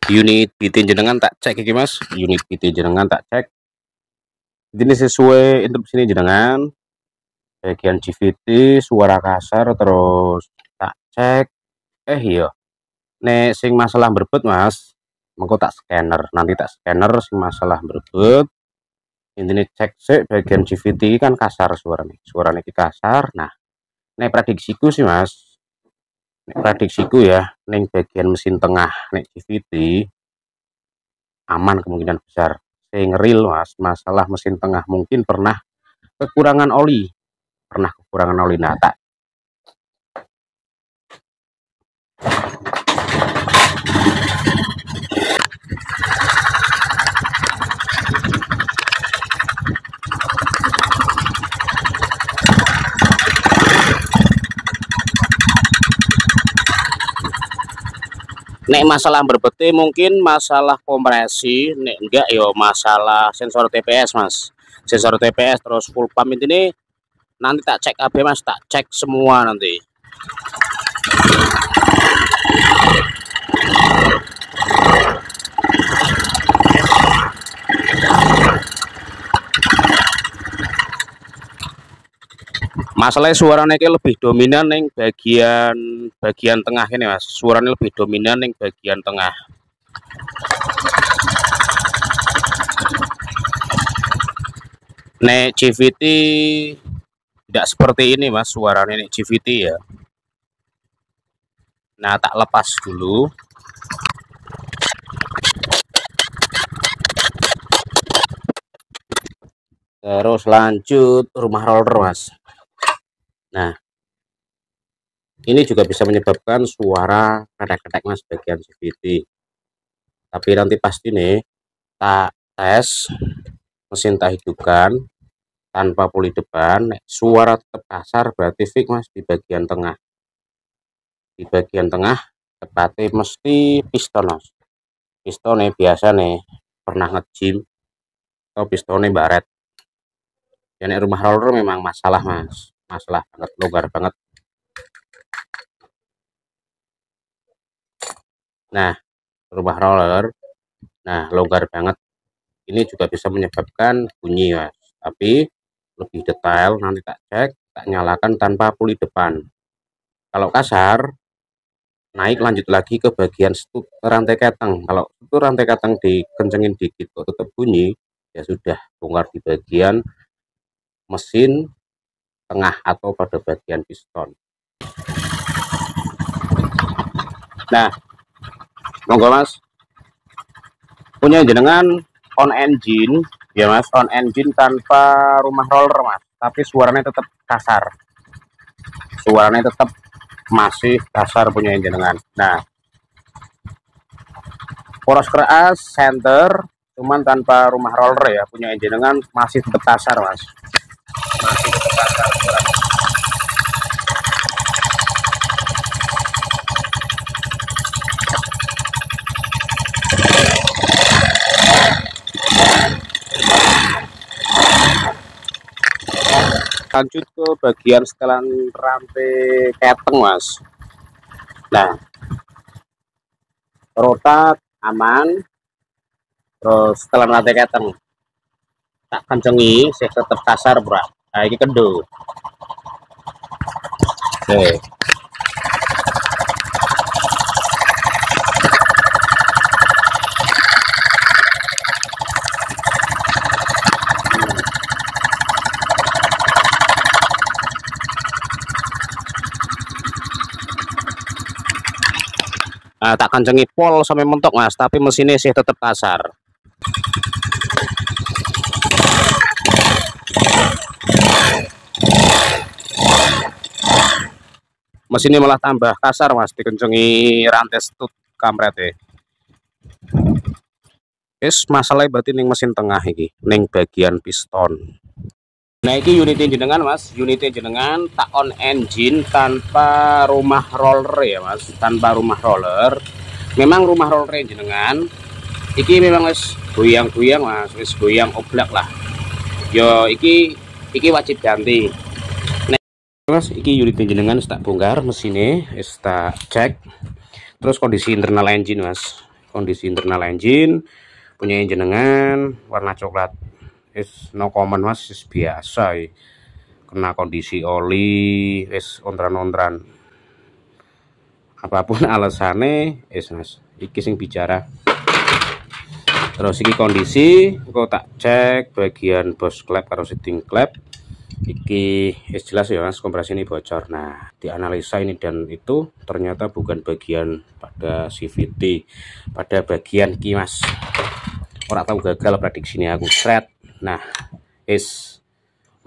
Unit PT jenengan tak cek iki Mas, unit PT jenengan tak cek. Ini sesuai instruksi jenengan. Bagian GVT suara kasar terus tak cek. Iya. Nek sing masalah berbet Mas, mengko tak scanner. Nanti tak scanner sing masalah berbet. Intinya cek sih bagian GVT kan kasar suaranya. Suaranya kasar. Nah, nek prediksiku sih Mas. Nek prediksiku ya, nek bagian mesin tengah nek GVT aman kemungkinan besar. Sing real Mas, masalah mesin tengah mungkin pernah kekurangan oli. Nah, tak nek masalah berbete mungkin masalah kompresi, nek enggak yo masalah sensor TPS Mas. Sensor TPS terus full pump ini nanti tak cek AB Mas, tak cek semua nanti. Masalahnya suaranya lebih dominan yang bagian tengah ini Mas. Suaranya lebih dominan yang bagian tengah. Nek GVT tidak seperti ini Mas, suaranya nek GVT ya. Nah, tak lepas dulu. Terus lanjut rumah roller Mas. Nah, ini juga bisa menyebabkan suara ketek-ketek Mas bagian GVT. Tapi nanti pasti nih tak tes mesin tak hidupkan tanpa puli depan, suara tetap kasar berarti fix Mas di bagian tengah. Di bagian tengah tepatnya mesti piston Mas. Pistonnya biasa nih pernah nge-gym atau pistonnya baret. Ya nek rumah roller memang masalah Mas. Masalah banget, longgar banget. Nah, rumah roller, nah longgar banget. Ini juga bisa menyebabkan bunyi Mas. Tapi lebih detail nanti tak cek, tak nyalakan tanpa puli depan. Kalau kasar, naik lanjut lagi ke bagian stud rantai keteng. Kalau itu rantai keteng dikencengin dikit kok tetap bunyi, ya sudah bongkar di bagian mesin tengah atau pada bagian piston. Nah, monggo Mas, punya jenengan on engine ya Mas, on engine tanpa rumah roller Mas, tapi suaranya tetap kasar, suaranya tetap masih kasar punya jenengan. Nah, poros keras center cuman tanpa rumah roller ya, punya jenengan masih tetap kasar Mas, masih tetap kasar suaranya. Lanjut ke bagian setelan rantai keteng Mas. Nah, rotak aman, terus setelan rantai keteng tak kencengi sih tetap kasar bro. Nah, ini kendo. Oke. Nah, tak kencengi pol sampai mentok Mas, tapi mesinnya sih tetap kasar. Mesinnya malah tambah kasar Mas, dikencengi rantai stud kampretnya. Guys, masalahnya berarti ning mesin tengah iki, ning bagian piston. Nah, ini unitnya jenengan Mas, unitnya jenengan tak on engine tanpa rumah roller ya Mas, tanpa rumah roller. Memang rumah roller jenengan iki memang wis goyang-goyang Mas, wis goyang oblak lah. Yo iki wajib ganti. Nah, Mas, iki unitnya jenengan tak bongkar mesinnya, wis tak cek. Terus kondisi internal engine Mas. kondisi internal engine punya jenengan warna coklat, is no comment mas, is biasa kena kondisi oli, is ontran-ontran apapun alasannya, is mas iki sing bicara. Terus iki kondisi kok tak cek bagian bos klep karo seating klep iki jelas ya mas, kompresi ini bocor. Nah dianalisa ini dan itu ternyata bukan bagian pada CVT, pada bagian ki mas. Orang tahu gagal prediksi ini aku seret. Nah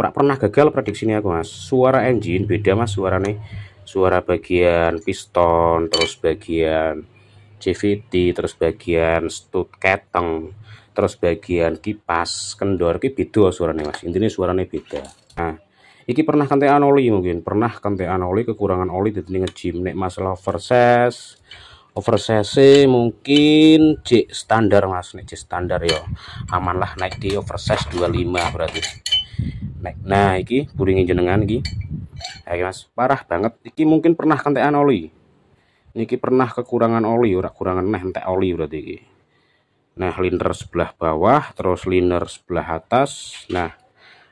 orang pernah gagal prediksi ini aku mas. Suara engine beda mas, suara bagian piston, terus bagian CVT, terus bagian stud keteng, terus bagian kipas kendor ki beda suaranya mas, intinya suaranya beda. Nah iki pernah kentekan oli, mungkin pernah kentekan oli, kekurangan oli di ngejim. Nek masalah oversize mungkin J standar mas, nek J standar ya aman lah, naik di oversize 25 berarti naik. Nah iki buringin jenengan iki ayo mas, parah banget iki, mungkin pernah kentekan oli, iki pernah kekurangan oli, ora kurangan nah entek oli berarti iki. Nah liner sebelah bawah, terus liner sebelah atas, nah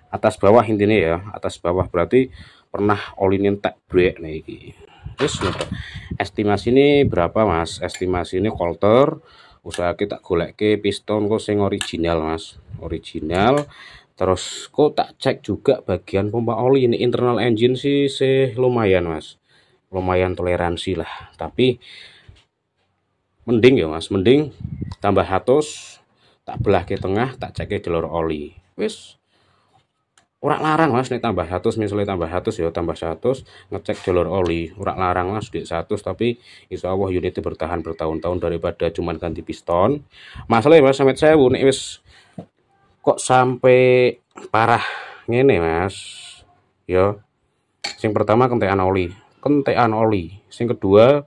atas bawah intinya ya, atas bawah berarti pernah oli entek brek. Nah iki terus estimasi ini berapa mas, estimasi ini kolter usaha kita golek ke piston kok sing original mas, original. Terus kok tak cek juga bagian pompa oli ini internal engine sih lumayan mas, lumayan toleransi lah, tapi mending ya mas, mending tambah 100 tak belah ke tengah, tak cek ke jalur oli, wis ora larang mas. Nih tambah 100, misalnya tambah 100 ya tambah 100 ngecek jalur oli, ora larang mas di 100, tapi insya Allah unitnya bertahan bertahun-tahun daripada cuman ganti piston. Masalah ya mas sampai saya nih wis kok sampai parah ngene mas ya. Sing pertama kentekan oli, sing kedua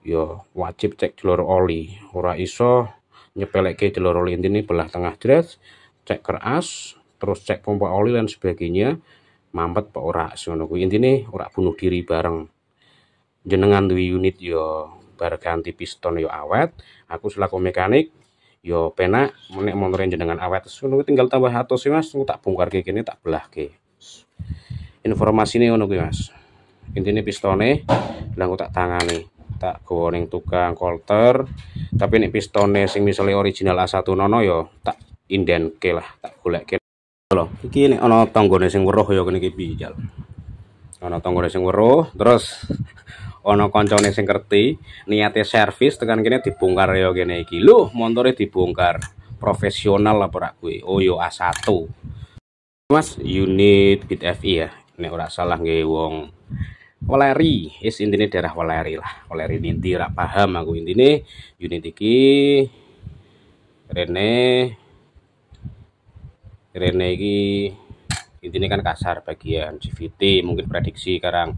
ya wajib cek jalur oli, ora iso nyepeleke jalur oli ini belah tengah jelas, cek keras, terus cek pompa oli dan sebagainya, mampet pak ora ngono kuwi. Intine ora bunuh diri bareng. Jenengan duwe unit yo bar ganti piston yo awet, aku selaku mekanik yo penak nek motorin jenengan awet ngono tinggal tambah 100 sih mas, tak bongkar kayak gini tak belah ke. Informasi ini ngono kuwi mas. Intine pistone lah tak tangani, tak gowo ning tukang kolter, tapi nek pistone sing misalnya original A1 nono yo tak indenke lah, tak goleke loh. Iki nek ana tanggane sing weruh ya kene iki piye, ana tanggane sing weruh, terus ana kancane sing ngerti niate servis tekan kene dibongkar ya kene iki lho, montore dibongkar profesional lah ora kuwi. Oh yo A1 mas, unit Bit FI ya nek ora salah nggih wong Weleri, intine daerah Weleri lah, Weleri ninti ora paham aku. Intine unit iki rene iki intinya kan kasar bagian CVT, mungkin prediksi sekarang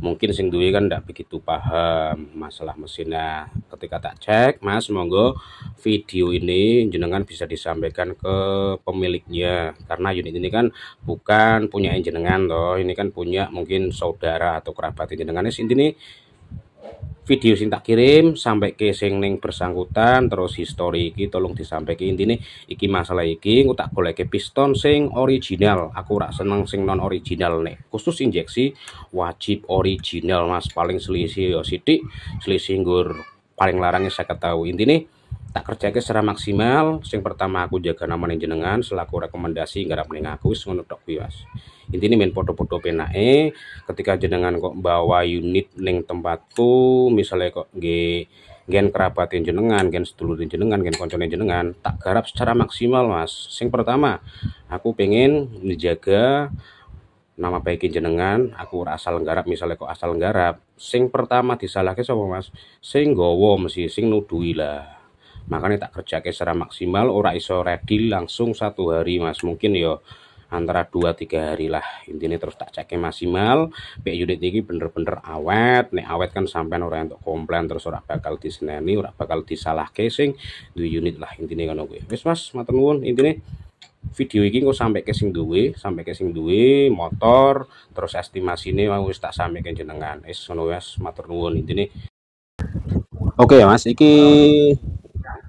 mungkin sing duwe kan ndak begitu paham masalah mesinnya. Ketika tak cek mas, monggo video ini jenengan bisa disampaikan ke pemiliknya, karena unit ini kan bukan punya jenengan toh, ini kan punya mungkin saudara atau kerabat jenengan. Ini video sing tak kirim sampai ke sing ning bersangkutan, terus histori iki tolong disampaikan. Intine iki masalah iki aku tak golek piston sing original, aku ora seneng sing non original. Nek khusus injeksi wajib original mas, paling selisih ya sithik, selisih nggur paling larangnya saya ketahui. Intine tak kerjake secara maksimal. Sing pertama aku jaga nama jenengan selaku rekomendasi garap ning aku, wis ngono tok kuwi mas. Intinya main foto-foto penake ketika jenengan kok bawa unit ning tempatku, misalnya kok gen kerabatin jenengan, gen sedulurin jenengan, gen koncone jenengan, tak garap secara maksimal mas. Sing pertama aku pengen dijaga nama baikin jenengan, aku asal nggarap, misalnya kok asal nggarap sing pertama disalahke sapa mas, sing gowo mesti sing nudui lah. Makanya tak kerjake secara maksimal, ora iso ready langsung 1 hari mas, mungkin yo antara 2-3 hari lah. Intinya terus tak cek maksimal pek unit ini bener-bener awet. Nek awet kan sampean ora untuk komplain, terus ora bakal diseneni, ora bakal disalah casing duwe unit lah. Intinya ngono kuwi. Wis mas, matur nuwun. Intine video ini kok sampai ke sing duwe motor, terus estimasi ini wis tak sampaikan jenengan. Wis ngono wis, matur nuwun. Intine oke ya mas, iki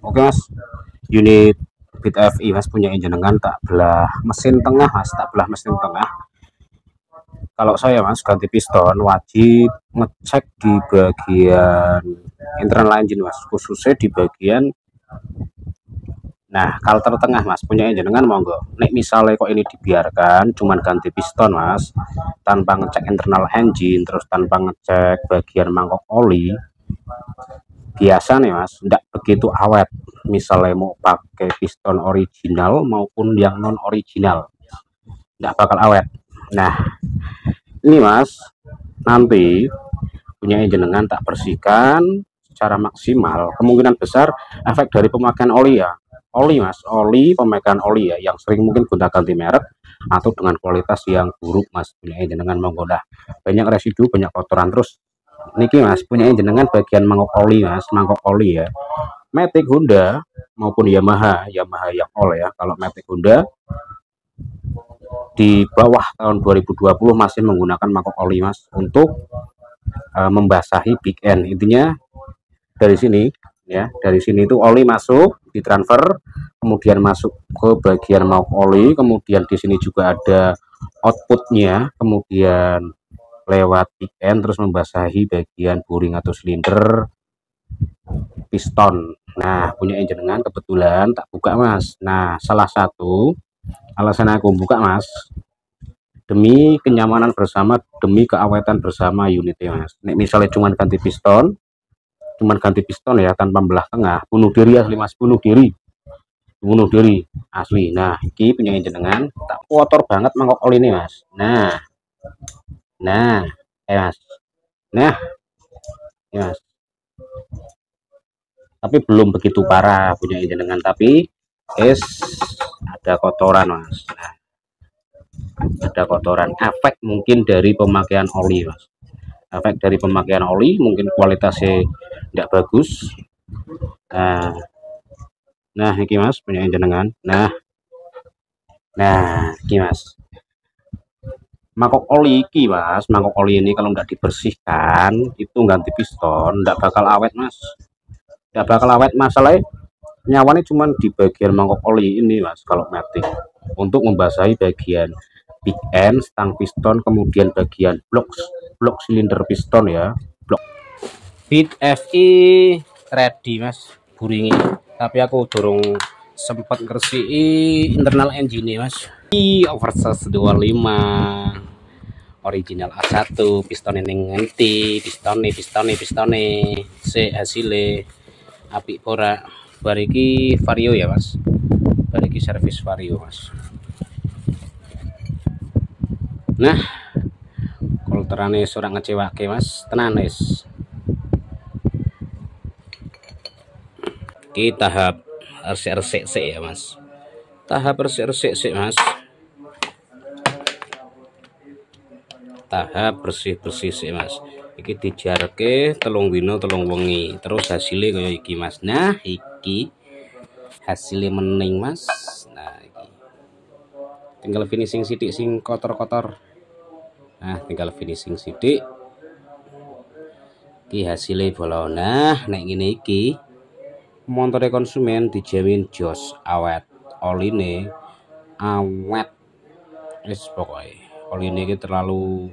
Oke mas, unit Beat FI mas punya jenengan tak belah mesin tengah mas, tak belah mesin tengah. Kalau saya mas ganti piston wajib ngecek di bagian internal engine mas, khususnya di bagian kalter tengah mas punya jenengan monggo. Nek misalnya kok ini dibiarkan cuman ganti piston mas tanpa ngecek internal engine, terus tanpa ngecek bagian mangkok oli, biasa nih mas tidak begitu awet. Misalnya mau pakai piston original maupun yang non original tidak bakal awet. Nah ini mas, nanti punya jenengan tak bersihkan secara maksimal, kemungkinan besar efek dari pemakaian oli ya. Oli mas, oli pemakaian oli ya, yang sering mungkin gonta ganti merek atau dengan kualitas yang buruk mas, punya jenengan menggoda banyak residu, banyak kotoran. Terus niki mas punya jenengan bagian mangkok oli mas, mangkok oli ya, Matic Honda maupun Yamaha yang all ya. Kalau Matic Honda di bawah tahun 2020 masih menggunakan mangkok oli mas untuk membasahi big end. Intinya dari sini ya, dari sini itu oli masuk ditransfer, kemudian masuk ke bagian mangkok oli, kemudian di sini juga ada outputnya, kemudian lewat big end terus membasahi bagian boring atau silinder piston. Nah punya jenengan kebetulan tak buka mas. Nah salah satu alasan aku buka mas, demi kenyamanan bersama, demi keawetan bersama unitnya mas. Nek misalnya cuman ganti piston ya tanpa belah tengah, bunuh diri asli mas, bunuh diri asli. Nah ini punya jenengan tak kotor banget mangkok oli ini mas. Nah mas, nah ya mas, tapi belum begitu parah punya jenengan, tapi ada kotoran mas. Nah, ada kotoran, efek mungkin dari pemakaian oli mas, efek dari pemakaian oli, mungkin kualitasnya tidak bagus. Nah ini mas punya jenengan. Nah ini mas, mangkok oli iki mas, mangkok oli ini kalau nggak dibersihkan itu ganti piston nggak bakal awet mas, nggak bakal awet. Masalahnya nyawanya cuma di bagian mangkok oli ini mas kalau Matic, untuk membasahi bagian big end, stang piston, kemudian bagian blok silinder piston ya. Beat FI ready mas, buringi, tapi aku dorong sempat ngersii internal engine mas. Oversize 25 original A1, piston ini nganti pistone se hasilnya api pora. Bariki vario ya mas, bariki servis vario mas. Nah kolterane seorang ngecewake mas, tenan es. Kita tahap RC ya mas, tahap RC mas, tahap bersih sih mas. Iki dijarke telung dino telung wengi, terus hasilnya kayak iki mas. Nah iki hasilnya mening mas. Nah iki tinggal finishing sidik sing kotor-kotor. Nah tinggal finishing sidik, iki hasilnya bolong. Nah nek ngene iki montore konsumen dijamin jos awet, oline awet wis pokoknya oline iki terlalu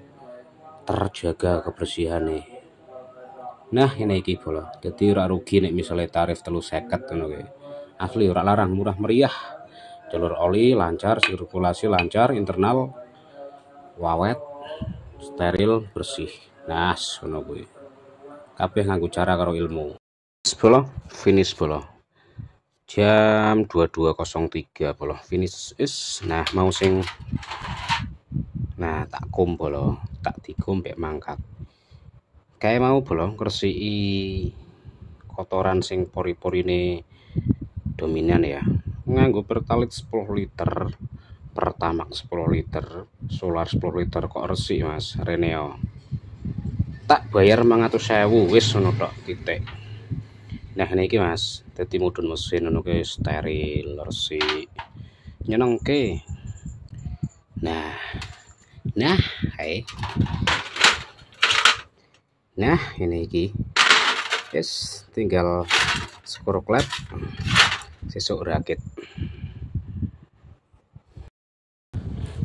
terjaga kebersihannya. Nah ini iki bola, jadi ora rugi nek misalnya tarif 350 ngono kuwi. Asli ora larang, murah meriah, jalur oli lancar, sirkulasi lancar, internal wawet, steril, bersih. Nah ngono kuwi kabeh nganggo cara karo ilmu. Bola finish bola jam 22.03 bola finish is. Nah mau sing tak kum bola, tak dikum mek mangkat kayak mau bolong ngresiki kotoran sing pori-porine dominan ya. Nganggo pertalite 10 liter, pertamax 10 liter, solar 10 liter kok resik mas Reneo. Tak bayar 500.000 wis ngono tok titik. Nah niki mas dadi mudhun mesin ngono ke steril, resik, nyenengke. Nah hai. Nah ini iki yes, tinggal skru klep sesuk rakit.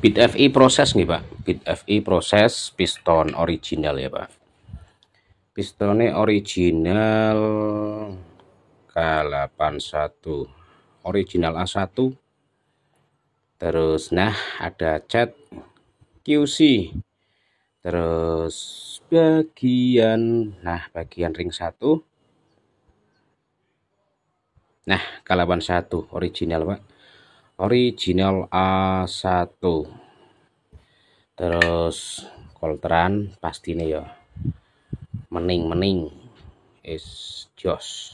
Bit FI proses nih Pak, bit FI proses piston original ya Pak. Pistonnya original K81 original A1. Terus nah ada cat QC. Terus bagian ring 1. Nah K81 original Pak, original A1. Terus kolteran pastinya ya mening is jos.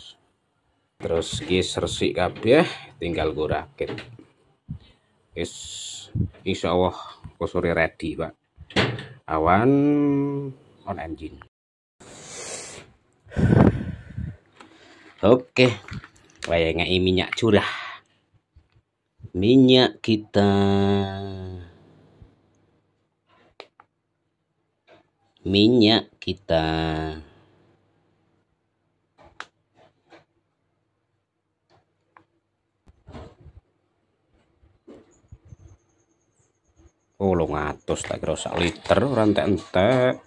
Terus kis resik kabeh tinggal go rakit. Is insyaallah kosore ready Pak, awan on engine. Oke, kayak ngai minyak curah, minyak kita, oh lo ngatus tak kira sak liter rantek-entek.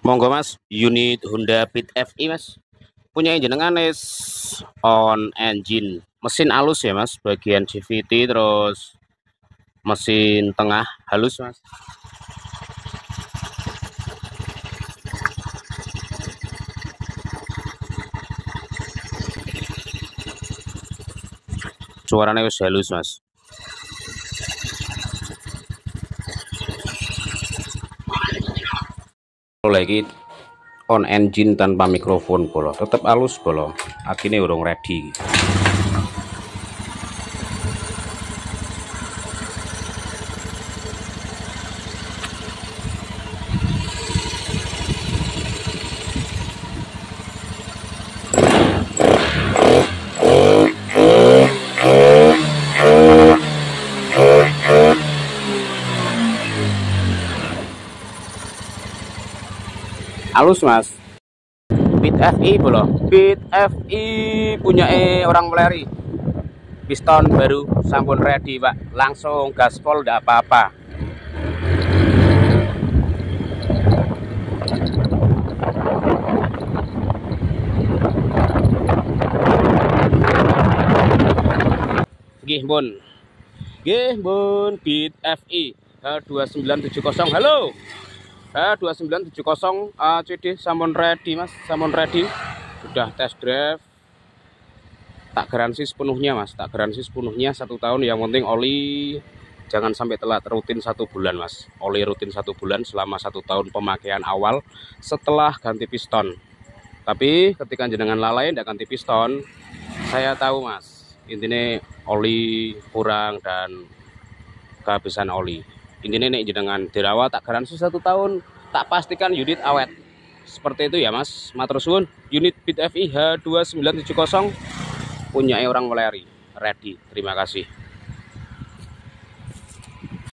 Monggo Mas, unit Honda Beat FI Mas, punya jenengan is on engine, mesin halus ya Mas, bagian CVT terus mesin tengah halus Mas. Suaranya wis halus Mas. Lagi on engine tanpa mikrofon bolo, tetap halus bolo, akhirnya urung ready. Halus Mas. Beat FI bolo, Beat FI punya orang Meleri, piston baru sampun ready Pak, langsung gaspol ndak apa-apa. Nggih Bun, Beat FI 2970. Halo. 2970 CD sampun ready Mas, sampun ready. Sudah test drive. Tak garansi sepenuhnya Mas, tak garansi sepenuhnya 1 tahun. Yang penting oli jangan sampai telat, rutin 1 bulan Mas. Oli rutin 1 bulan selama 1 tahun pemakaian awal setelah ganti piston. Tapi ketika jenengan lalai tidak ganti piston, saya tahu Mas, intinya oli kurang dan kehabisan oli. Intinya nih jenengan dirawat tak garansi 1 tahun, tak pastikan unit awet. Seperti itu ya Mas. Matur suwun, unit Beat FI H2970 punya orang Meleri ready. Terima kasih.